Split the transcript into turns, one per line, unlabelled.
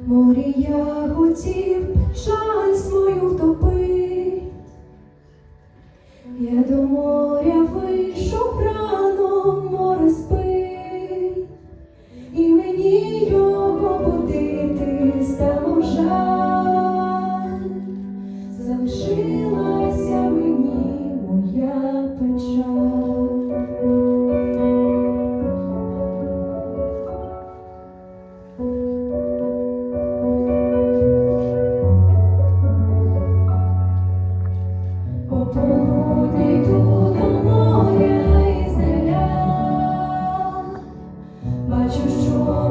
Морі я хотів жаль свою втопить. Я до моря вийшов рано, море спить, і мені його будити стало жаль. Залишилася мені моя печаль. Пополудні йду до моря із неля, бачу, що